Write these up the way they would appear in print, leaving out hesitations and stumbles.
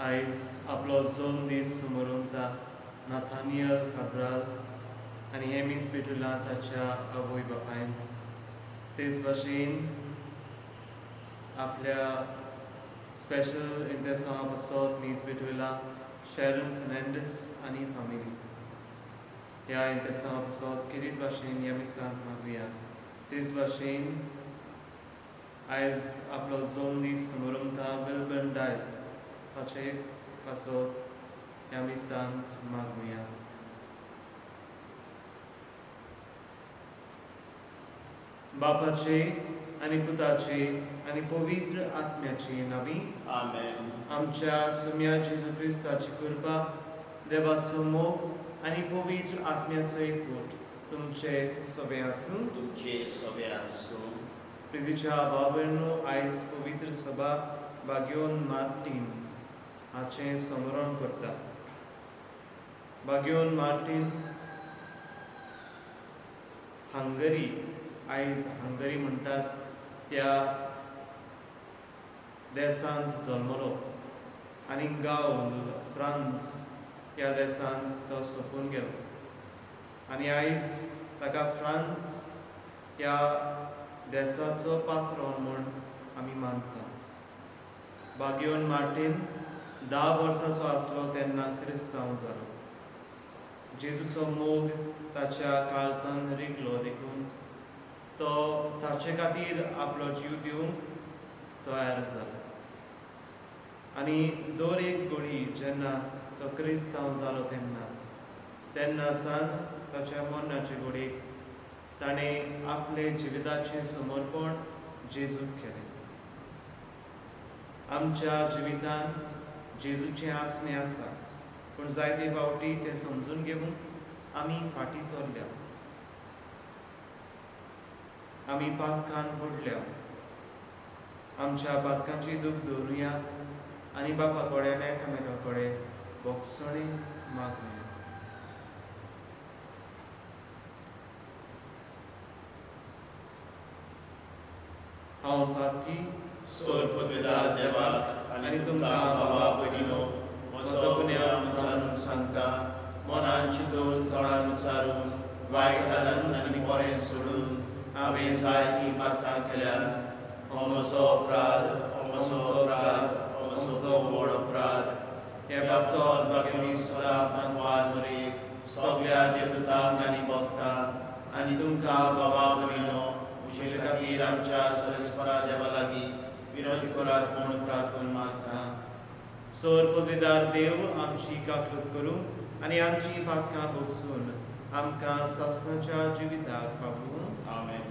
आयज आपलो जोन दीस समोर उरता नाथानियल काब्राल आनी हेमीस पेटुला ताच्या आवय बापायन तेच भाशेन आपल्या स्पेशल इंतेसां पासत मीस पेटुला शेरन फर्नांडीस आनी फामिली ह्या इंतेसां पासत किरीत भाशेन ह्या मिसांत मागुया तेच भाशेन आयज आपलो जोन दीस समोर उरता बिलबन डायस ताचे पासत ह्या मिसांत मागुया. बापाचे आनी पुताचे आनी पवित्र आत्म्याचे नांवी आमेन. आमच्या सुम्या जेजू क्रिस्ताची कृपा देवाचो मोग आनी पवित्र आत्म्याचो एकवट तुमचे सगळे आसूं. तुमचे सगळे आसूं. प्रितीच्या बाबनो आयज पवित्र सभा बाग्योन मार्टीन हाचें समरण करता. बाग्योन मार्टीन हंगरी आयज हंगरी म्हणटात त्या देशांत जल्मलो आनी गांव फ्रांस ह्या देशांत तो सोंपून गेलो आनी आयज ताका फ्रांस ह्या देशाचो पात्रोन म्हूण आमी मानता. बाग्योन मार्टीन 10 वर्सांचो आसलो तेन्ना क्रिस्तांव जालो. जेजूचो मोग ताच्या काळजांत रिगलो देखून तो ताचे खातीर आपलो जीव दिवंक तयार जालो आनी दर एक घडी जेन्ना तो क्रिस्तांव जालो तेन्ना सावन ताच्या मरणाचे घडयेक ताणें आपले जिविताचें समर्पण जेजूक केलें. आमच्या जिवितांत जेजूचें आसणें आसा पूण जायते फावटी तें समजून घेवंक आमी फाटीं सरल्या. आमी पातकान बुडल्या. आमच्या पातकांची दूख दवरुया आनी बापा कडेन एकामेका कडेन बोगसणें मागुया. हांव पातकी सोरपविदार देवाक आनी तुमकां भावा भयणीनो म्हजो गुन्यांव विचारून सांगता. मनान चिंतून तोंडान उच्चारून वायट दादान आनी बरें सोडून हांवें जायतीं पातकां केल्यात. हो म्हजो अपराध, हो म्हजो अपराध, हो म्हजो व्हड अपराध. हे पासत बाकी सदां सांगवार मरेक सगळ्या देवदूतांक आनी भक्तांक आनी तुमकां भावा भयणीनो म्हजे खातीर आमच्या सरस्वरा देवा लागीं विनोदी करात म्हूण प्रार्थना मागता. सोर पदवीदार देव आमची काकलूत करूं आनी आमची पातकां भोगसून आमकां सासणाच्या जिविताक पावूं. आमेन.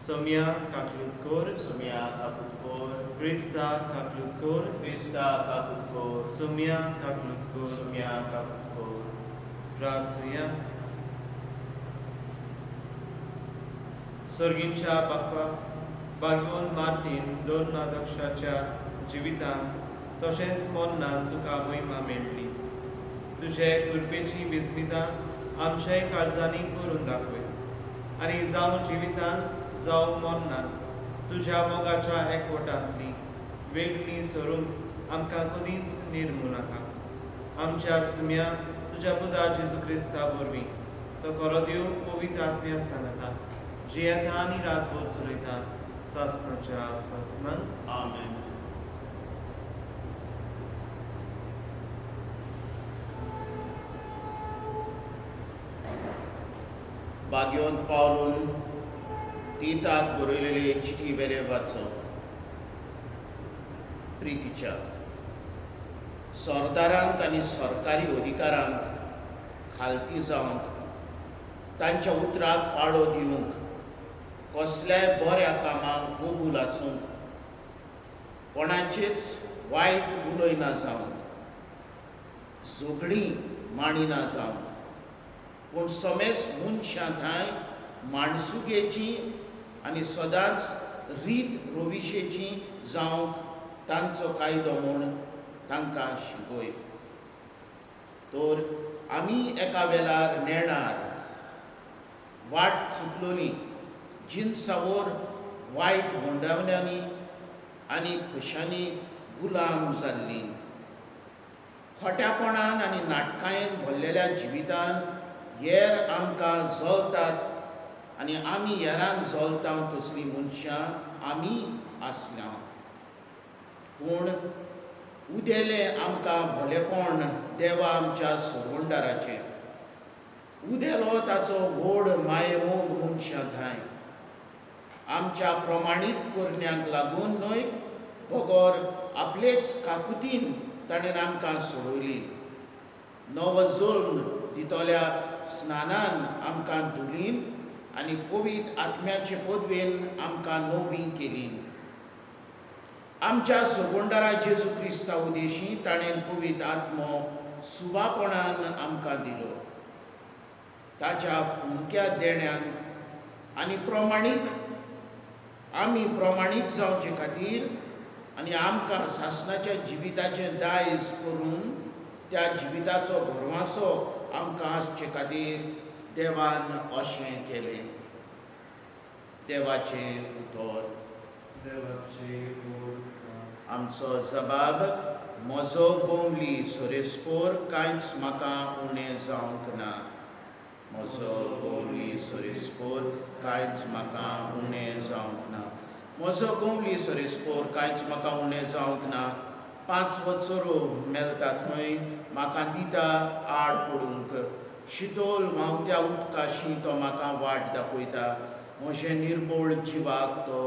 सोम्या काकलूत कोर. सोम्या काकूत कोर. क्रिस्ता काकलूत कोर. क्रिस्ता काकूत कोर. सोम्या काकलूत कोर. सोम्या काकूत कोर. प्रार्थुया. सर्गींच्या बापा बाग्योन मार्टीन 2 नादक्षाच्या जिवितांत तशेंच मरणांत तुका महिमा मेळ्ळी. तुजे कृपेची विस्मितां आमच्याय काळजांनी करून दाखय आनी जावं जिवितांत जावं मरणांत तुज्या मोगाच्या एकवटांतली वेगळी सरूंक आमकां कदींच निर्मू नाका. आमच्या सुम्या तुज्या पुता जेजू क्रिस्ता वरवीं तो खरो देव पवित्र आत्म्या सांगता जी येता आनी राजभर चलयता सासणाच्या सासणांत. आमेन. बाग्योन पावलून तिताक बरयलेली चिठी वेले वाचप. प्रितीच्या सरदारांक आनी सरकारी अधिकारांक खालती जावंक तांच्या उतराक पाळो दिवंक कसल्याय बऱ्या कामाक कबूल आसूंक कोणाचेच वायट उलयना जावंक झगडीं मांडिना जावंक पूण समेस मनशां थंय माणसुकेची आनी सदांच रीत रोविशेची जावंक तांचो कायदो म्हूण तांकां शिकय. तर आमी एका वेळार नेणार वाट चुकलोली जिन्सावर वायट होंडावण्यांनी आनी खुशांनी गुलाम जाल्लीं. खोट्यापणान आनी नाटकायेन भरलेल्या जिवितान हेर आमकां जळटात आनी आमी हेरांक जळटा तसलीं मनशां आमी आसल्या. पूण उदेलें आमकां भलेपण देवा आमच्या सोबंडाराचें. उदेलो ताचो व्हड मायेमोग मनशां धाय. आमच्या प्रमाणीक करण्याक लागून न्हय, बगोर आपलेच काकुतीन ताणें आमकां सोडयली. नवो जल्म दितल्या स्नानान आमकां धुलीन आनी पवित्र आत्म्याचे पदवेन आमकां नवी केली. आमच्या सोबंडारा जेजू क्रिस्ता उदेशी ताणें पवित्र आत्मो सुवापणान आमकां दिलो. ताच्या फुंक्या देण्याक आनी आमी प्रमाणीक जावचे खातीर आनी आमकां सासणाच्या जिविताचें दायज करून त्या जिविताचो भरवासो आमकां आसचे खातीर देवान अशें केलें. देवाचें उतर. आमचो जबाब. म्हजो बोंवली सोरेस्पोर कांयच म्हाका उणें जावंक ना. म्हजो बोंवली सोरेस्पोर कांयच म्हाका उणें जावंक ना. म्हजो बोंवली सोरेस्पोर कांयच म्हाका उणें जावंक ना. 5 वचोरो मेलतात थंय म्हाका दिता आड पडूंक. शितोल व्हांवत्या उदकाशी तो म्हाका वाट दाखयता. म्हजे निर्मळ जिवाक तो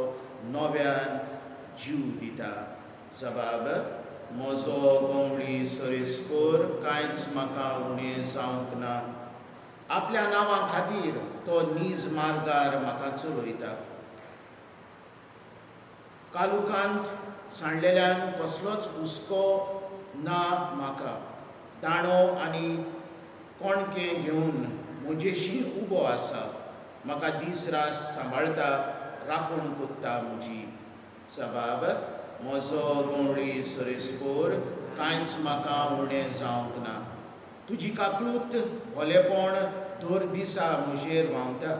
नव्यान जीव दिता. जबाब. म्हजो बोंवली सोरेस्पोर कांयच म्हाका उणें जावंक ना. आपल्या नांवा खातीर तो नीज मार्गार म्हाका चलयता. कालुकांत सांडलेल्यान कसलोच हुस्को ना म्हाका. दाणो आनी कोणकें घेवन म्हजेशी उबो आसा. म्हाका दीस रात सांबाळटा, राखण कोत्ता म्हजी. जबाब. म्हजो बोंवली सोरेस्पोर कांयच म्हाका उणें जावंक ना. तुजी काकूट भलेपण दर दिसा म्हजेर व्हांवता.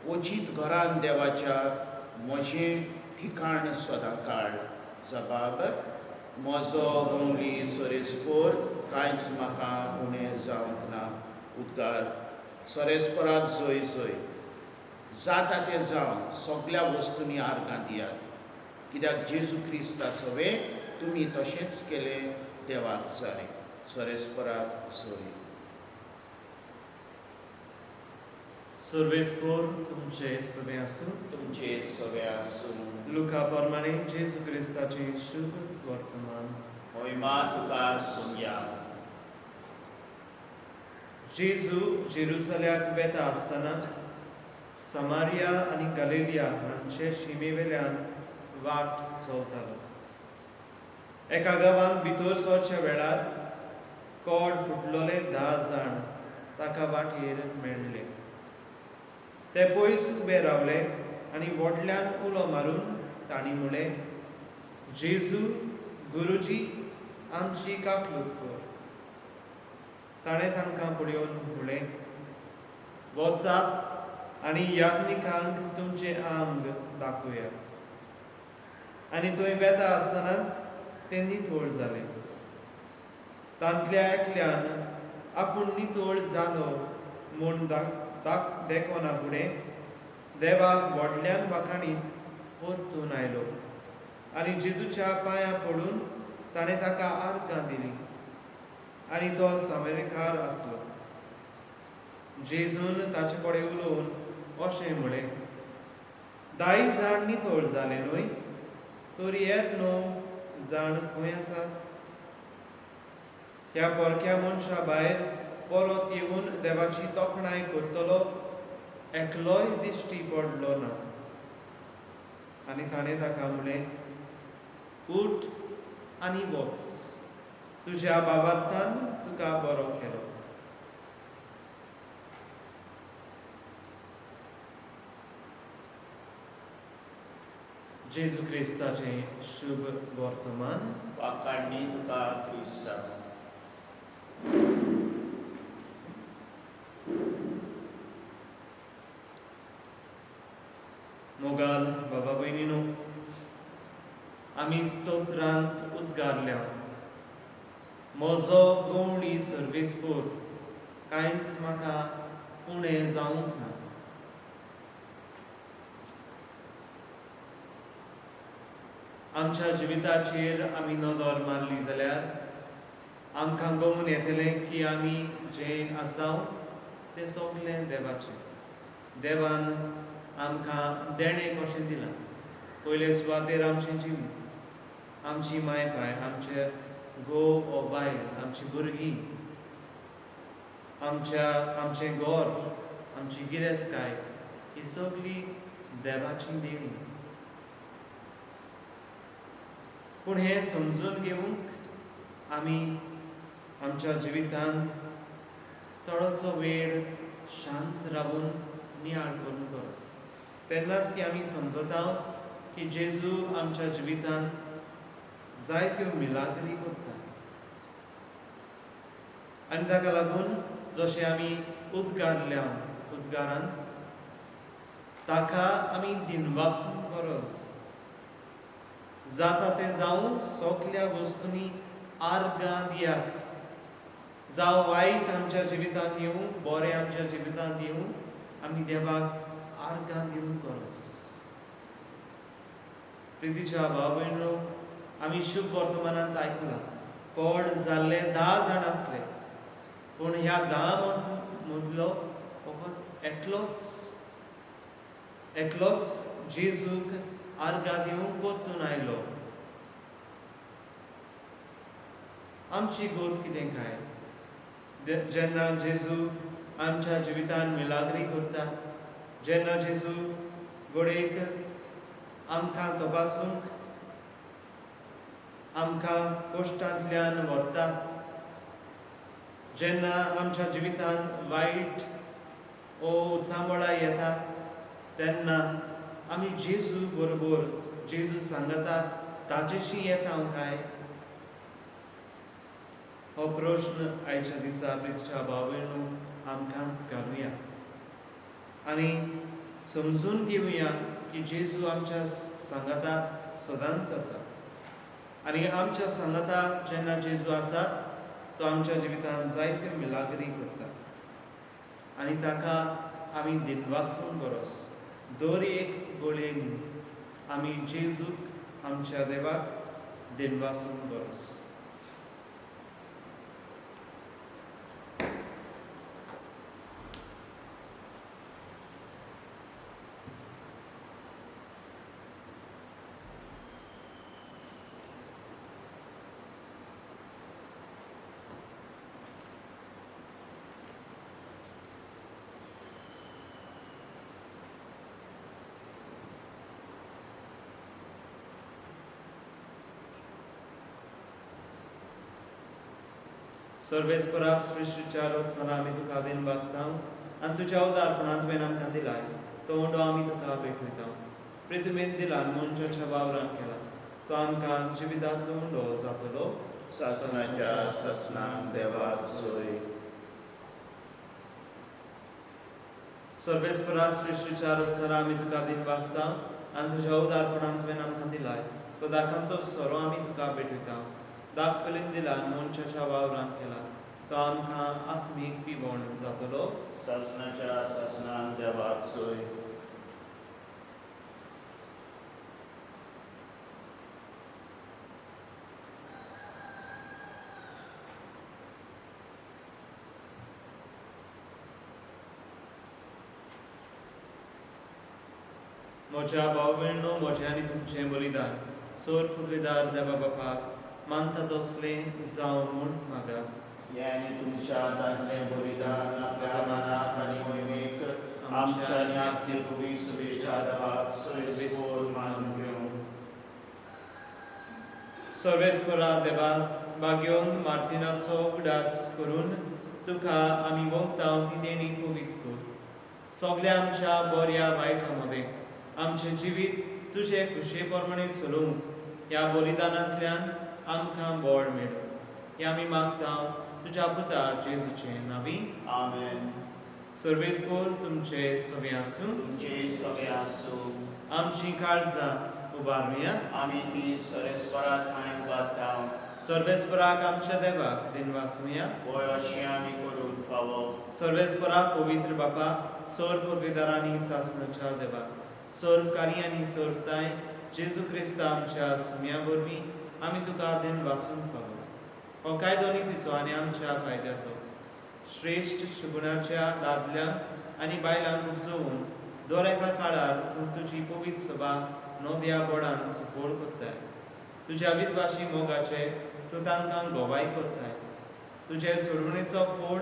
वचीत घरान देवाच्या म्हजें ठिकाण सदांकाळ. जबाब. म्हजो बोंवली सोरेस्पोर कांयच म्हाका उणें जावंक ना. उद्गार. सोरेस्पोराक जय जय. जाता तें जावं, सगळ्या वस्तूंनी आर्गां दियात, कित्याक जेजू क्रिस्ता सवे तुमी तशेंच केलें देवाक जाय. सोरेस्पोराक जय. सर्वेस्पोर तुमचे सवे आसूं. तुमचे सवे आसूं. लुका प्रमाणे जेजू क्रिस्ताची शुभ वर्तमान. महिमा तुका सोंग्या. जेजू जेरुसल्याक वेता आसतना समारिया आनी गलिलिया हांचे शिमेवेल्यान वाट चलतालो. एका गांवांत भितर सरच्या वेळार कोड फुटलोले 10 जाण ताका वाटेर मेळ्ळे. ते पयस उबे रावले आनी व्हडल्यान उलो मारून तांणी म्हळें, जेजू, गुरुजी, आमची काकलूत कर. ताणें तांकां पळयोवन म्हळें, वचात आनी याज्ञिकांक तुमचें आंग दाखयात. आनी थंय वेता आसतनाच ते नितळ जाले. तांतल्या एकल्यान आपूण नितळ जालो म्हूण देखोना फुडें देवाक व्हडल्यान वाखाणीत परतून आयलो आनी जेजूच्या पांयां पडून ताणें ताका आर्गां दिलीं. आनी तो सामरिकार आसलो. जेजून ताचे कडेन उलोवन अशें म्हळें, 10 जाण नितळ जाले न्हय, तरी हेर 9 जाण खंय आसात? ह्या परक्या मनशा भायर परत येवन देवाची तोखणाय करतलो एकलोय दिश्टी पडलो ना. आनी ताणें ताका म्हळें, उठ आनी वच, तुज्या बाबार्थान तुका बरो केलो. जेजू क्रिस्ताचें शुभ वर्तमान. वाखाणणी तुका क्रिस्ता. मोगाल बाबा भयणीनो, आमी स्तोत्रांत उद्गारल्या, म्हजो गवंडी सर्वेस्पोर कांयच म्हाका उणें जावंक ना. आमच्या जिविताचेर आमी नदर मारली जाल्यार आमकां गमून येतलें की आमी जें आसां तें सगलें देवाचें. देवान आमकां देणें कशें दिलां. पयले सुवातेर आमचें जिवीत, आमची माय पाय, आमचे घोव ओ बायल, आमची भुरगीं, आमचें घर, आमची गिरेस्तकाय, ही सगळी देवाची देणी. पूण हें समजून घेवंक आमी आमच्या जिवितांत थोडोसो वेळ शांत रावून नियाळ करून गरज. तेन्नाच की आमी समजता की जेजू आमच्या जिवितांत जायत्यो मिलाग्री करता. आनी ताका लागून जशें आमी उद्गारल्या उद्गारांत ताका आमी दिनवासूंक गरज. जाता तें जावं सगल्या वस्तूंनी आर्गां दियात. जावं वायट आमच्या जिवितांत येवं, बरें आमच्या जिवितांत येवं, आमी देवाक आर्गां दिवंक गरज. प्रितीच्या भाव भयणो, आमी शुभ वर्तमानांत आयकलां कोड जाल्ले 10 जाण आसले, पूण ह्या 10 मदलो फकत एकलोच जेजूक आर्गां दिवंक परतून आयलो. आमची गोत कितें काय? जेन्ना जेजू आमच्या जिवितांत मिलाग्री करता, जेन्ना जेजू घोडेक आमकां तपासूंक आमकां कश्टांतल्यान व्हरता, जेन्ना आमच्या जिवितांत वायट ओ उचांबळां येता, तेन्ना आमी जेजू बरोबर, जेजू सांगता ताचेशी येता काय? हो प्रश्न आयच्या दिसा प्रितीच्या भाव भयणो आमकांच घालुया आनी समजून घेवया की जेजू आमच्या सांगाता सदांच आसा. आनी आमच्या सांगाता जेन्ना जेजू आसा तो आमच्या जिवितांत जायत्यो मिलाग्री करता आनी ताका आमी दिनवासूंक गरज. दर एक गोळेंत आमी जेजूक आमच्या देवाक दिनवासूंक गरज. सर्वेस्परा सृश्टीच्या रचना आमी तुका दिन वाचता आनी तुज्या उदारपणांत तुवें आमकां दिलाय तो उंडो आमी तुका भेटयता. पृथ्वीन दिलान मनशाच्या वावरान केला तो आमकां जिविताचो उंडो जातलो. सासणाच्या ससनाक देवाक सोय. सर्वेस्परा सृश्टीच्या रचना आमी तुका दिन वाचता आनी तुज्या उदारपणांत तुवें आमकां दिलाय तो दाखांचो सोरो आमी तुका भेटयता. दाख पयलीन दिलान मनशाच्या वावरान केला तो आमकां आत्मीक पिवण जातलो. सासणाच्या ससनाक देवाक सोय. म्हज्या भाव भयणो, म्हजें आनी तुमचें बलिदान सोर पुर्विदार देवा बापाक मानता तसलें जावं म्हूण मागात. हें आनी तुमच्या दादले बलिदान आपल्या मनाक आनी मोहिमेक आमच्या आनी आख्खे पवित्र विश्वा देवाक सोयीस्कोर मानून घेवं. सर्वेस्परा देवा बागेवन मार्तिनाचो उगडास करून तुका आमी वखदां ती देणी पवित्र कर. सगल्या आमच्या बऱ्या वायटा मदें आमचें जिवीत तुजे खुशे प्रमाणे चलोवंक ह्या बलिदानांतल्यान आमकां बळ मेळो. हें आमी मागता तुज्या पुता जेजूचे नांवी. आमेन. सर्वेस्पोर तुमचे सगळे आसूं. तुमचे सगळे आसूं. आमची काळजां उबारुया. आमी ती सर्वेस्परा थंय उबारता. सर्वेस्पराक आमच्या देवाक दिनवासुया Voi अशें आमी करून फावो सर्वेस्पराक पवित्र बापा सोर पुर्विदारांनी सासणाच्या देवा सोर्वकारी आनी सोर्वताय जेजू क्रिस्त आमच्या सुम्या वरवीं आमी तुका दिन वासून फावो हो कायदो नितीचो आनी आमच्या फायद्याचो श्रेष्ठ शुगुणाच्या दादल्यांक आनी बायलांक उपजोवन दर एका काळार तूं तुजी पवित्र सभा नव्या बोडान सुफोड करताय तुज्या विस्वासी मोगाचे तूं तांकां गोवाय करताय तुजे सोडवणेचो फोड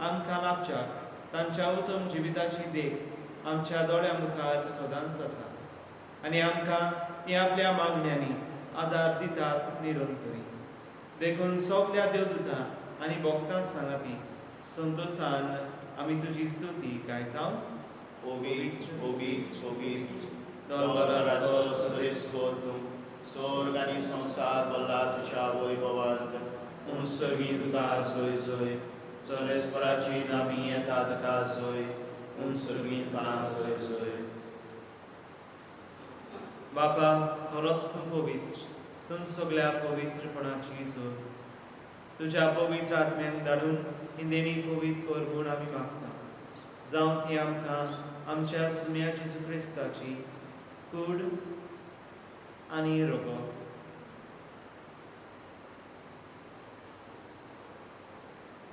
आमकां लाभच्याक तांच्या उत्तम जिविताची देख आमच्या दोळ्या मुखार सदांच आसा आनी आमकां ती आपल्या मागण्यांनी आदार दितात निरंतरी देखून सगल्या देवदूतां आनी भक्तां सांगाती संतोशान आमी तुजी स्तुती गायता Pogit, pogit, pogit, दरबाराचो सरेस्कोर तूं स्वर्ग आनी संसार भल्ला तुज्या वैभवांत उंचवी तुका जोय जोय सरेस्पराची नामी येता तुका जोय उंचवी तुका जोय जोय बापा खरोच तूं पवित्र तूं सगल्या पवित्रपणाची जोर तुज्या पवित्र आत्म्याक धाडून ही देणी पवित्र कर म्हूण आमी मागता जावं ती आमकां आमच्या सुम्या जेजू क्रिस्ताची कूड आनी रगत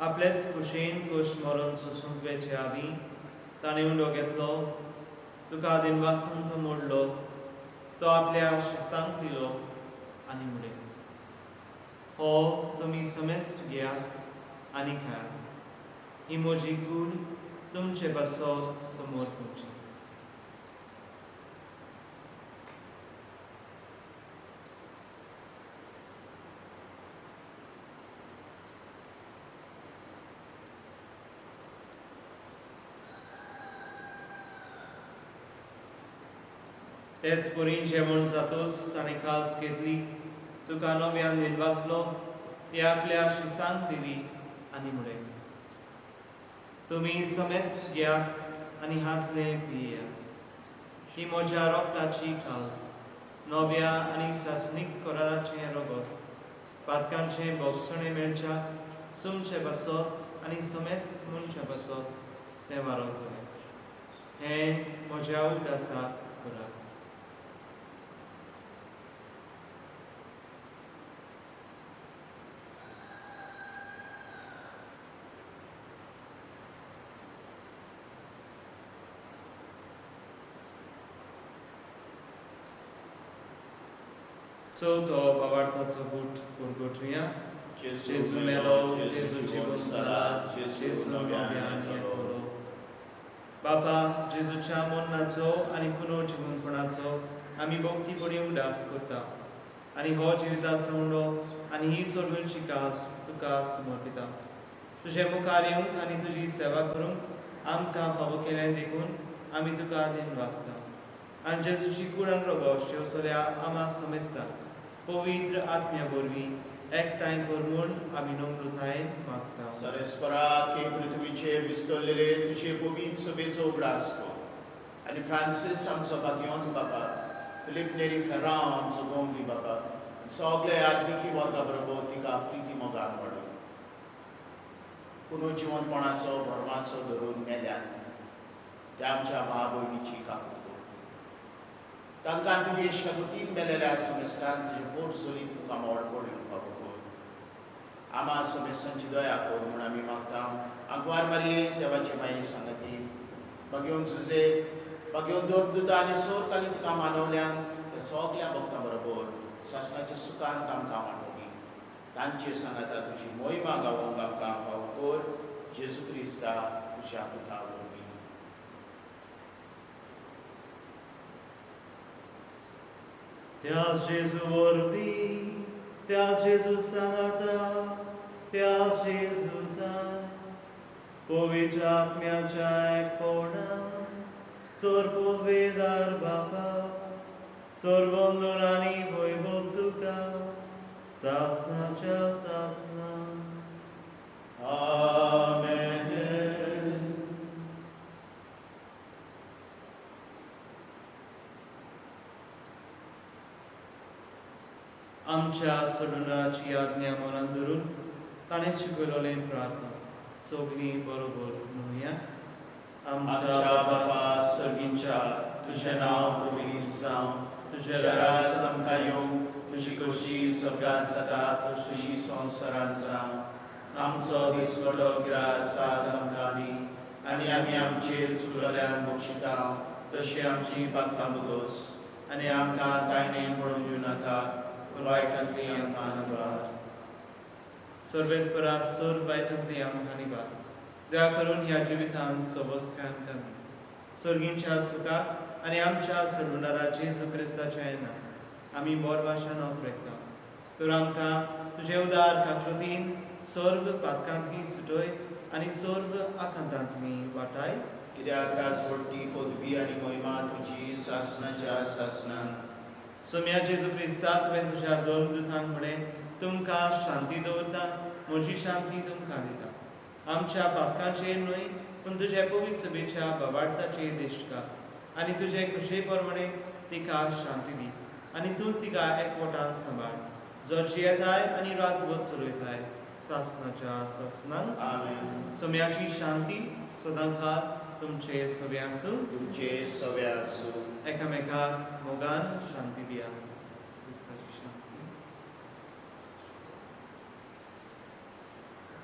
आपलेच कुशीन कुश्ट मरण सोसूंक वेचे आदीं ताणें उंडो घेतलो तुका दिनवासून तो मोडलो तो आपल्या शिसांक दिलो आनी मुडे हो तुमी समेस्त घेयात आनी खायात ही म्हजी कूड तुमचे बसत समोर तुमची तेच पुरी जेवण जातोच ताणें कास घेतली तुका नव्यान दिनवासलो ती आपल्या शिसांक दिली आनी मुडे तुमी समेस्त घेयात आनी हातले पियेयात ही म्हज्या रोगताची कास नव्या आनी सासनीक कराराचें रगत पातकांचे बोगसणे मेळच्या तुमचे बसत आनी समेस्त मनशा बसत तें वारो करे हें म्हज्या उदासाक करात चवथो बावार्थाचो बूट पुरगोटुया जेजू मेलो जेजू जिवंत जाला जेजू नव्यान येतलो बापा जेजूच्या मरणाचो आनी पुनर्जिवनपणाचो आमी भक्तीपणी उदास करता आनी हो जिविताचो उंडो आनी ही सोडवणची कास तुका समर्पिता तुजे मुखार येवंक आनी तुजी सेवा करूंक आमकां फावो केलें देखून आमी तुका दिन वाचता आनी जेजूची कूड आनी रगत शेवतल्या आमा समेस्ता पवित्र आत्म्या वरवीं एकठांय कर म्हूण आमी नम्रतायेन मागता सरेस्पराक हे पृथ्वीचेर विस्कळलेले तुजे पवित्र सभेचो उगडास कर आनी फ्रांसीस आमचो भाग्यवंत बाबा फिलिप नेरी फेर्रांव आमचो गोंवली बाबा सगळे आत्मिकी वर्गा बरोबर तिका प्रिती मोगान वाडय पुनर्जिवनपणाचो भरमासो धरून मेल्यान त्या आमच्या भाव भयणीची काकूट तांकां तुजे शागुतीन मेलेल्या समेस्तान तुजे पोट सोलीत तुका मोड पडून फावो कर आमा समेस्तांची दया कर म्हूण आमी मागता आंकवार मारये देवाची माये सांगती भाग्यवन सुजे भाग्यवन दोरदुता आनी सोर काली तुका मानवल्यान त्या सगल्या भक्तां बरोबर सासणाच्या सुखांत आमकां वांटोवंदी तांचे सांगाता तुजी मोहिमा गावोंक आमकां फावो कर जेजू क्रिस्ता तुज्या पुता वरवीं त्या जेजू वरवीं त्या जेजू सांगाता त्या जेजूतान पवित्र आत्म्याच्या एकपणान सर्ववेदार बापा सर्वंदन आनी वैभव तुका सासणाच्या सासणान आमेन आमच्या सोडुनाची आज्ञा मनात धरून ताणें शिकयलोलें प्रार्थना सगळीं बरोबर म्हणुया. आमच्या बापा सर्गींच्या तुझें नांव पवित्र जावं, तुझें राज आमकां येवं, तुजी खोशी सगळ्यांत जाता तशी संवसारांत जावं. आमचो दिसवडो गिरास आज आमकां दी, आनी आमी आमचेर चुकलोल्यांक बक्षिता तशी आमची पातकां बगोस, आनी आमकां तायणेन पडूंक दिवं नाका, पूण वायटांतली आमकां निवार. सर्वेस्परा सोर वायटांतली आमकां निवार. दया करून ह्या जिवितांत सबोसकान कांदी सर्गींच्या सुखाक आनी आमच्या सोडवणाराचे जेजू क्रिस्ताच्या येणाक आमी बोरभाशेन ओतरेकता. तर आमकां तुजे उदार काकृतीन सर्व पातकांतली सुटय आनी सर्व आकांतांतली वाटाय. कित्याक राजवटी पदवी आनी महिमा तुजी सासणाच्या सासणान. सोम्या जेजू क्रिस्ता तुवें तुज्या दोन दुतांक म्हणे तुमकां शांती दवरता, म्हजी शांती तुमकां दिता. आमच्या पातकांचेर न्हय पूण तुजे पवित्र सभेच्या बवाडताचेर दिश्ट आनी तुजे कुशे प्रमाणे तिका शांती दी आनी तूंच तिका एकवटान सांबाळ, जो जियेताय आनी राजवट चलयताय सासणाच्या सासणान. आमेन. सोम्याची शांती सदांकाळ तुमचे सवे आसूं. तुमचे सवे आसूं. एकामेकाक मोगान शांती दिया. क्रिस्ताची शांती.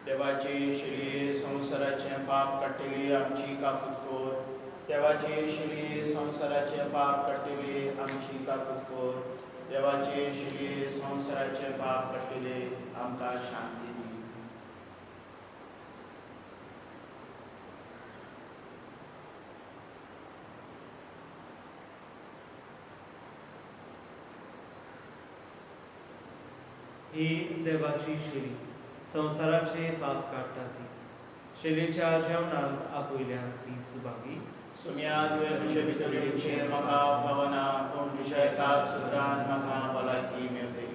देवाचे शिलये संवसाराचे पाप काडटली आमची काकूट कोर. देवाचे शिलये संवसाराचे पाप काडटली आमची काकूट कोर. देवाचे शिलये संवसाराचे पाप काडटले आमकां शांती दी. ही देवाची शिली संवसाराचे पाप काडटा ती. शिलेच्या जेवणांत आपयल्यान ती सुभागी. सुम्या तुवें तुजे भितरचेर म्हाका फावना, पूण तुज्या एकाच सुत्रान म्हाका भलायकी मेळटली.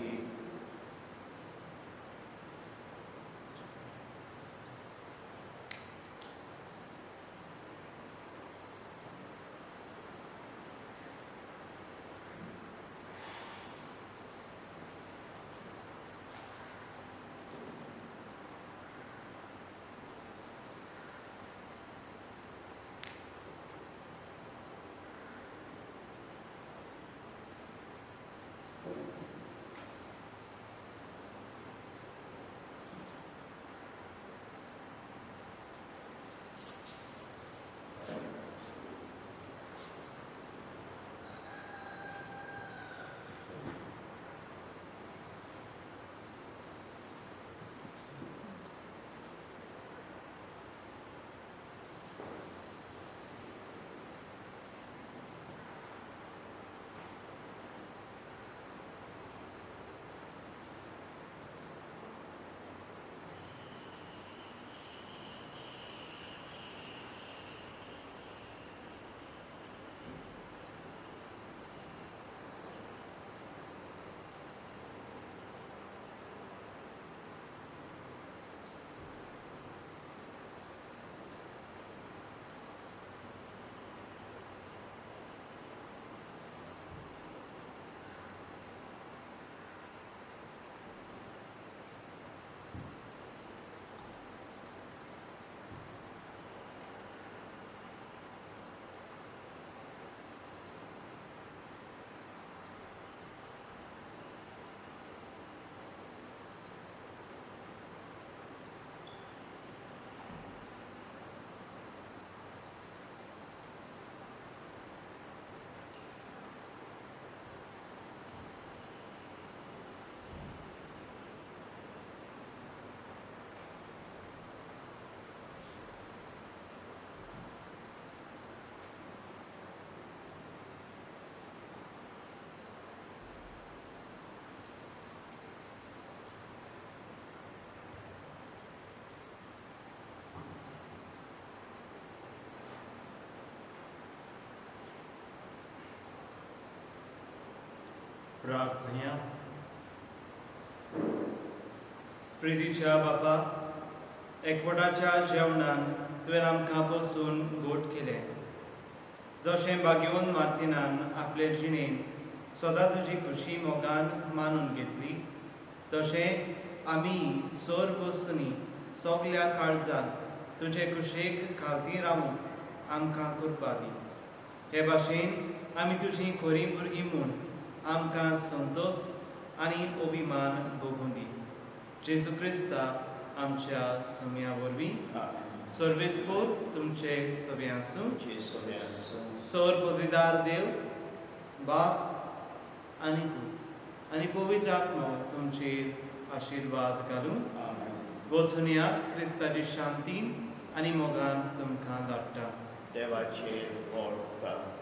प्रार्थना. प्रितीच्या बापा, एकवटाच्या जेवणान तुवें आमकां बसून गोट केलें. जशें बागेवन मार्तिनान आपले जिणेंत सदां तुजी खुशी मोगान मानून घेतली तशें आमी सोर वस्तुंनी सगल्या काळजान तुजे कुशेक खावती रावूंक आमकां करपा दी. हे भाशेन आमी तुजी खरी भुरगीं म्हूण आमकां संतोश आनी अभिमान भोगूं दी. जेजू क्रिस्ता आमच्या सगळ्यां वरवीं सर्वेस्पोर तुमचे सगळे आसूं. सर पदवीदार देव बाप आनी पूत आनी पवित्र आत्मा तुमचेर आशिर्वाद घालूं. वचून या क्रिस्ताची शांतीन आनी मोगान तुमकां धाडटा. देवाचे व्हड काम.